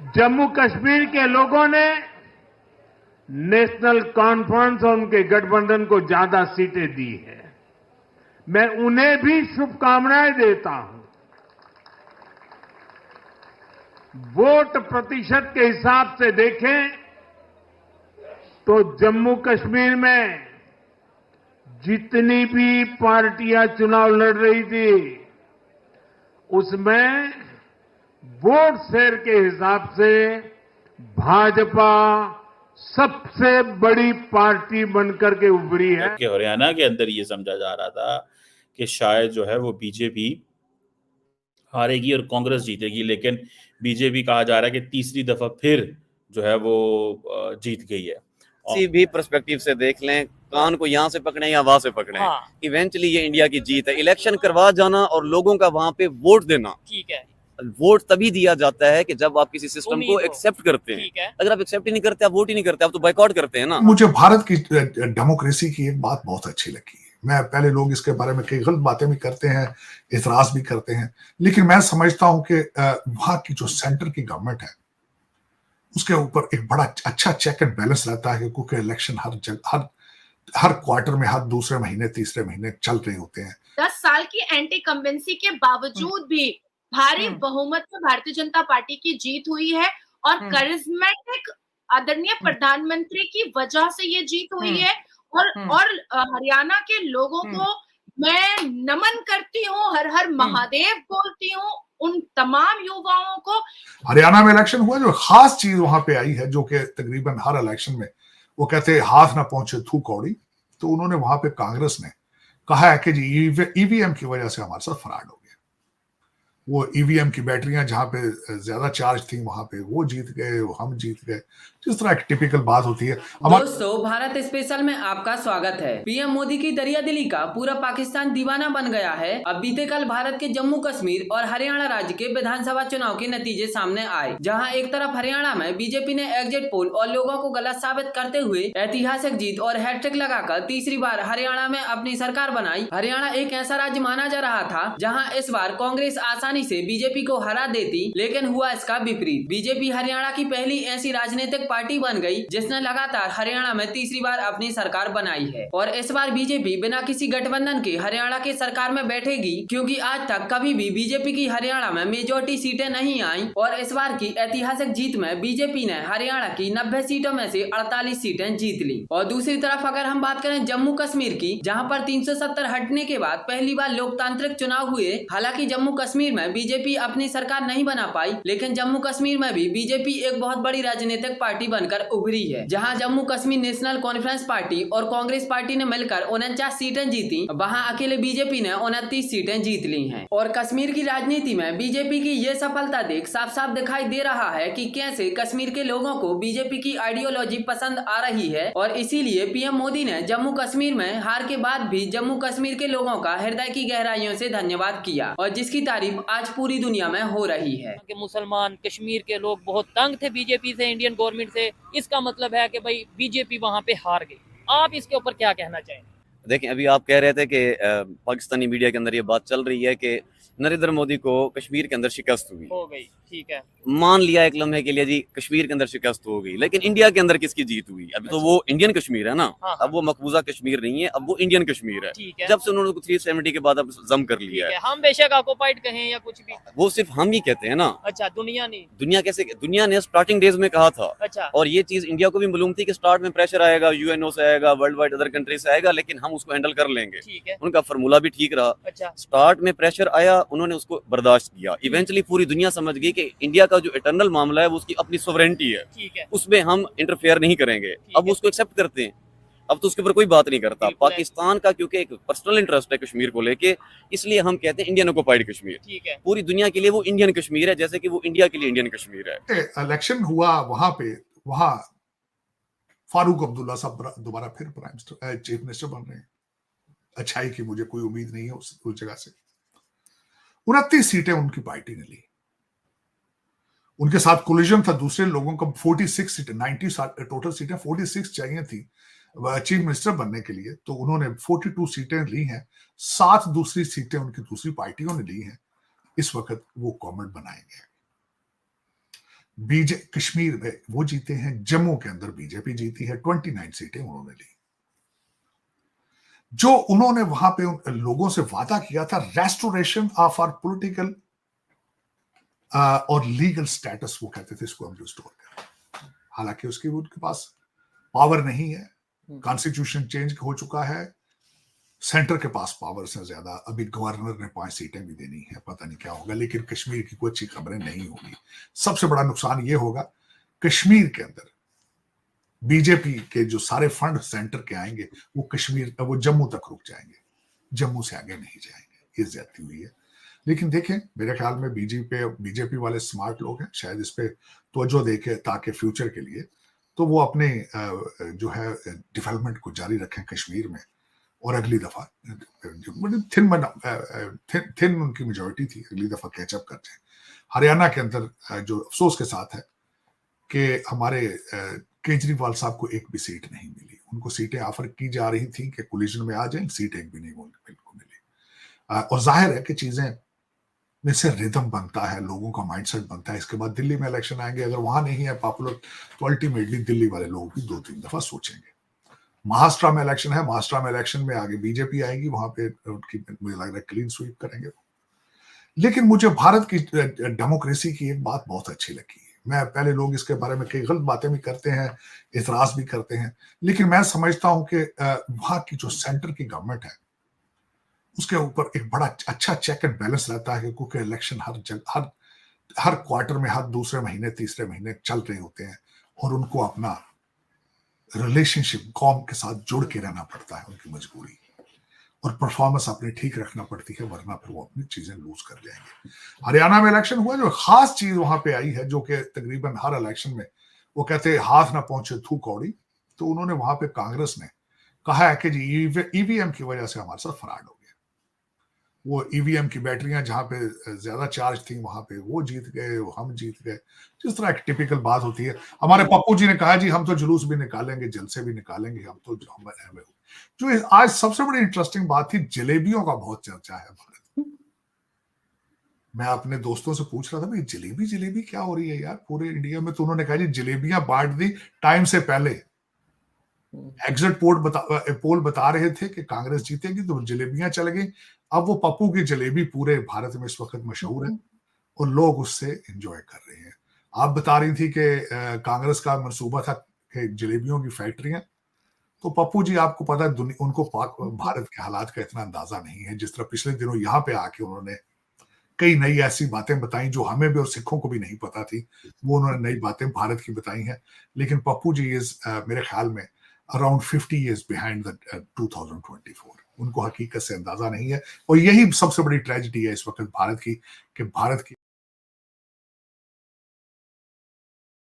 जम्मू कश्मीर के लोगों ने नेशनल कॉन्फ्रेंस और उनके गठबंधन को ज्यादा सीटें दी है। मैं उन्हें भी शुभकामनाएं देता हूं। वोट प्रतिशत के हिसाब से देखें तो जम्मू कश्मीर में जितनी भी पार्टियां चुनाव लड़ रही थी उसमें वोट शेयर के हिसाब से भाजपा सबसे बड़ी पार्टी बनकर के उभरी है। कि हरियाणा के अंदर ये समझा जा रहा था कि शायद जो है वो बीजेपी हारेगी और कांग्रेस जीतेगी, लेकिन बीजेपी कहा जा रहा है कि तीसरी दफा फिर जो है वो जीत गई है। किसी भी पर्सपेक्टिव से देख लें, कान को यहाँ से पकड़े या वहां से पकड़े, इवेंचुअली ये इंडिया की जीत है। इलेक्शन करवा जाना और लोगों का वहां पे वोट देना, ठीक है, वोट तभी दिया जाता है कि जब आप किसी सिस्टम को एक्सेप्ट करते हैं। अगर आप एक्सेप्ट ही नहीं करते, आप वोट ही नहीं करते, आप तो बायकॉट करते हैं ना। मुझे भारत की डेमोक्रेसी की एक बात बहुत अच्छी लगी। मैं पहले लोग इसके बारे में कई गलत बातें भी करते हैं, इतराज भी करते हैं, लेकिन मैं समझता हूं कि वहां की जो सेंटर की गवर्नमेंट है उसके ऊपर एक बड़ा अच्छा चेक एंड बैलेंस रहता है, क्योंकि इलेक्शन हर क्वार्टर में, हर दूसरे महीने, तीसरे महीने चल रहे होते हैं। 10 साल की एंटी कंबेंसी के बावजूद भी भारी बहुमत में भारतीय जनता पार्टी की जीत हुई है और करिश्मेटिक आदरणीय प्रधानमंत्री की वजह से ये जीत हुई है। और हरियाणा के लोगों को मैं नमन करती हूँ, हर हर महादेव बोलती हूँ उन तमाम युवाओं को। हरियाणा में इलेक्शन हुआ, जो खास चीज वहां पे आई है, जो कि तकरीबन हर इलेक्शन में वो कहते हैं हाथ ना पहुंचे थू कौड़ी, तो उन्होंने वहां पे कांग्रेस ने कहा है कि जी ईवीएम की वजह से हमारे साथ फ्रॉड हो गया। वो ईवीएम की बैटरियां जहां पे ज्यादा चार्ज थी वहां पे वो जीत गए, हम जीत गए, जिस तरह की टिपिकल बात होती है। दोस्तों, भारत स्पेशल में आपका स्वागत है। पीएम मोदी की दरियादिली का पूरा पाकिस्तान दीवाना बन गया है। अब बीते कल भारत के जम्मू कश्मीर और हरियाणा राज्य के विधानसभा चुनाव के नतीजे सामने आए, जहां एक तरफ हरियाणा में बीजेपी ने एग्जिट पोल और लोगों को गलत साबित करते हुए ऐतिहासिक जीत और हैट्रिक लगाकर तीसरी बार हरियाणा में अपनी सरकार बनाई। हरियाणा एक ऐसा राज्य माना जा रहा था जहाँ इस बार कांग्रेस आसानी से बीजेपी को हरा देती, लेकिन हुआ इसका विपरीत। बीजेपी हरियाणा की पहली ऐसी राजनीतिक पार्टी बन गई जिसने लगातार हरियाणा में तीसरी बार अपनी सरकार बनाई है। और इस बार बीजेपी बिना किसी गठबंधन के हरियाणा की सरकार में बैठेगी, क्योंकि आज तक कभी भी बीजेपी की हरियाणा में मेजोरिटी सीटें नहीं आई। और इस बार की ऐतिहासिक जीत में बीजेपी ने हरियाणा की 90 सीटों में से 48 सीटें जीत ली। और दूसरी तरफ अगर हम बात करें जम्मू कश्मीर की, जहाँ पर 370 हटने के बाद पहली बार लोकतांत्रिक चुनाव हुए। हालांकि जम्मू कश्मीर में बीजेपी अपनी सरकार नहीं बना पाई, लेकिन जम्मू कश्मीर में भी बीजेपी एक बहुत बड़ी राजनीतिक पार्टी बनकर उभरी है, जहां Jammu Kashmir national conference party और कांग्रेस पार्टी ने मिलकर 49 सीटें जीती, वहां अकेले बीजेपी ने 29 सीटें जीत ली हैं। और कश्मीर की राजनीति में बीजेपी की ये सफलता देख साफ साफ दिखाई दे रहा है कि कैसे कश्मीर के लोगों को बीजेपी की आइडियोलॉजी पसंद आ रही है। और इसीलिए पीएम मोदी ने जम्मू कश्मीर में हार के बाद भी जम्मू कश्मीर के लोगों का हृदय की गहराइयों से धन्यवाद किया, और जिसकी तारीफ आज पूरी दुनिया में हो रही है। कि मुसलमान कश्मीर के लोग बहुत तंग थे बीजेपी से, इंडियन गवर्नमेंट से। इसका मतलब है कि भाई बीजेपी वहां पे हार गई। आप इसके ऊपर क्या कहना चाहेंगे? देखिए, अभी आप कह रहे थे कि पाकिस्तानी मीडिया के अंदर ये बात चल रही है कि नरेंद्र मोदी को कश्मीर के अंदर शिकस्त हुई हो गई, ठीक है, मान लिया एक लम्हे के लिए जी कश्मीर के अंदर शिकस्त हो गई, लेकिन इंडिया के अंदर किसकी जीत हुई? अभी तो वो इंडियन कश्मीर है ना। हाँ। अब वो मकबूजा कश्मीर नहीं है, अब वो इंडियन कश्मीर है। जब से उन्होंने 370 के बाद अब जम कर लिया है। हम बेशक ऑक्युपाइड कहें या कुछ भी, वो सिर्फ हम ही कहते हैं ना। अच्छा, दुनिया नहीं। दुनिया कैसे? दुनिया ने स्टार्टिंग डेज में कहा था। अच्छा। और ये चीज इंडिया को भी मालूम थी कि स्टार्ट में प्रेशर आएगा, यूएनओ से आएगा, वर्ल्ड वाइड अदर कंट्री से आएगा, लेकिन हम उसको हैंडल कर लेंगे। ठीक है। उनका फार्मूला भी ठीक रहा। अच्छा। स्टार्ट में प्रेशर आया, उन्होंने उसको बर्दाश्त किया। इवेंचुअली पूरी दुनिया समझ गई कि इंडिया का जो इटर्नल मामला है वो उसकी अपनी सोवरेनिटी है। ठीक है। उसमें हम इंटरफेयर नहीं करेंगे। अब उसको एक्सेप्ट करते हैं, अब तो उसके ऊपर कोई बात नहीं करता। पाकिस्तान का क्योंकि एक पर्सनल इंटरेस्ट है कश्मीर को लेके, इसलिए हम कहते हैं इंडियन ऑक्युपाइड कश्मीर। ठीक है। पूरी दुनिया के लिए वो इंडियन कश्मीर है, जैसे कि वो इंडिया के लिए इंडियन कश्मीर है। इलेक्शन हुआ वहां पे, वहां फारूक अब्दुल्ला साहब दोबारा फिर चीफ मिनिस्टर बन रहे हैं। अच्छाई की मुझे कोई उम्मीद नहीं है उस जगह से। 29 सीटें उनकी पार्टी ने ली, उनके साथ कोलिजन था दूसरे लोगों का। 46 सीटें, 90 टोटल सीटें 46 चाहिए थी चीफ मिनिस्टर बनने के लिए, तो उन्होंने 42 सीटें ली हैं। 7 दूसरी सीटें उनकी दूसरी पार्टियों ने ली हैं। इस वक्त वो गवर्नमेंट बनाएंगे। कश्मीर में वो जीते हैं, जम्मू के अंदर बीजेपी जीती है, 29 सीटें उन्होंने ली। जो उन्होंने वहां पे लोगों से वादा किया था, रेस्टोरेशन ऑफ आवर पॉलिटिकल और लीगल स्टेटस, वो कहते थे इसको हम रिस्टोर करें। हालांकि उसकी उनके पास पावर नहीं है, कॉन्स्टिट्यूशन चेंज हो चुका है, सेंटर के पास पावर से ज्यादा, अभी गवर्नर ने 5 सीटें भी देनी है, पता नहीं क्या होगा, लेकिन कश्मीर की कोई अच्छी खबरें नहीं होगी। सबसे बड़ा नुकसान ये होगा, कश्मीर के अंदर बीजेपी के जो सारे फंड सेंटर के आएंगे वो जम्मू तक रुक जाएंगे, जम्मू से आगे नहीं जाएंगे। ये ज्यादती हुई है। लेकिन देखें, मेरे ख्याल में बीजेपी वाले स्मार्ट लोग हैं, शायद इस पे तवज्जो देके ताकि फ्यूचर के लिए तो वो अपने जो है डेवलपमेंट को जारी रखें कश्मीर में, और अगली दफा थिन उनकी मेजॉरिटी थी, अगली दफा कैचअप कर जाए। हरियाणा के अंदर जो अफसोस के साथ है कि हमारे केजरीवाल साहब को एक भी सीट नहीं मिली। उनको सीटें ऑफर की जा रही थी कि कोलिजन में आ जाए, सीट एक भी नहीं उनको मिली। और जाहिर है कि चीजें में से रिदम बनता है, लोगों का माइंडसेट बनता है। इसके बाद दिल्ली में इलेक्शन आएंगे, अगर वहां नहीं है पॉपुलर तो अल्टीमेटली दिल्ली वाले लोग भी 2-3 दफा सोचेंगे। महाराष्ट्र में इलेक्शन है, महाराष्ट्र में इलेक्शन में आगे बीजेपी आएगी, वहां पे उनकी मुझे लग रहा है क्लीन स्वीप करेंगे। लेकिन मुझे भारत की डेमोक्रेसी की एक बात बहुत अच्छी लगी। मैं पहले लोग इसके बारे में कई गलत बातें भी करते हैं, इतराज भी करते हैं, लेकिन मैं समझता हूं कि वहां की जो सेंटर की गवर्नमेंट है उसके ऊपर एक बड़ा अच्छा चेक एंड बैलेंस रहता है, क्योंकि इलेक्शन हर क्वार्टर में, हर दूसरे महीने, तीसरे महीने चल रहे होते हैं, और उनको अपना रिलेशनशिप कौम के साथ जुड़ के रहना पड़ता है, उनकी मजबूरी, और परफॉर्मेंस अपनी ठीक रखना पड़ती है, वरना फिर वो अपनी चीजें लूज कर जाएंगे। हरियाणा में इलेक्शन हुआ, जो खास चीज वहां पे आई है, जो कि तकरीबन हर इलेक्शन में वो कहते हैं हाथ ना पहुंचे थू कौड़ी, तो उन्होंने वहां पे कांग्रेस ने कहा है कि जी ईवीएम की वजह से हमारे साथ फ्रॉड हो गया। वो ईवीएम की बैटरियां जहां पे ज्यादा चार्ज थी वहां पे वो जीत गए, हम जीत गए। जिस तरह की टिपिकल बात होती है। हमारे पप्पू जी ने कहा जी हम तो जुलूस भी निकालेंगे, जलसे भी निकालेंगे, हम तो जो आज सबसे बड़ी इंटरेस्टिंग बात थी, जलेबियों का बहुत चर्चा है भारत। मैं अपने दोस्तों से पूछ रहा था भाई जलेबी क्या हो रही है यार पूरे इंडिया में, तो उन्होंने कहा जी जलेबियां बांट दी टाइम से पहले। एग्जिट पोल बता रहे थे कि कांग्रेस जीतेगी तो जलेबियां चल गई। अब वो पप्पू की जलेबी पूरे भारत में इस वक्त मशहूर है और लोग उससे एंजॉय कर रहे हैं। आप बता रही थी कि कांग्रेस का मंसूबा था कि जलेबियों की फैक्ट्रियां, तो पप्पू जी आपको पता है उनको भारत के हालात का इतना अंदाजा नहीं है। जिस तरह पिछले दिनों यहाँ पे आके उन्होंने कई नई ऐसी बातें बताई जो हमें भी और सिखों को भी नहीं पता थी, वो उन्होंने नई बातें भारत की बताई हैं। लेकिन पप्पू जी इज मेरे ख्याल में अराउंड 50 years बिहाइंड द 2024। उनको हकीकत से अंदाजा नहीं है, और यही सबसे बड़ी ट्रेजेडी है इस वक्त भारत की, कि भारत की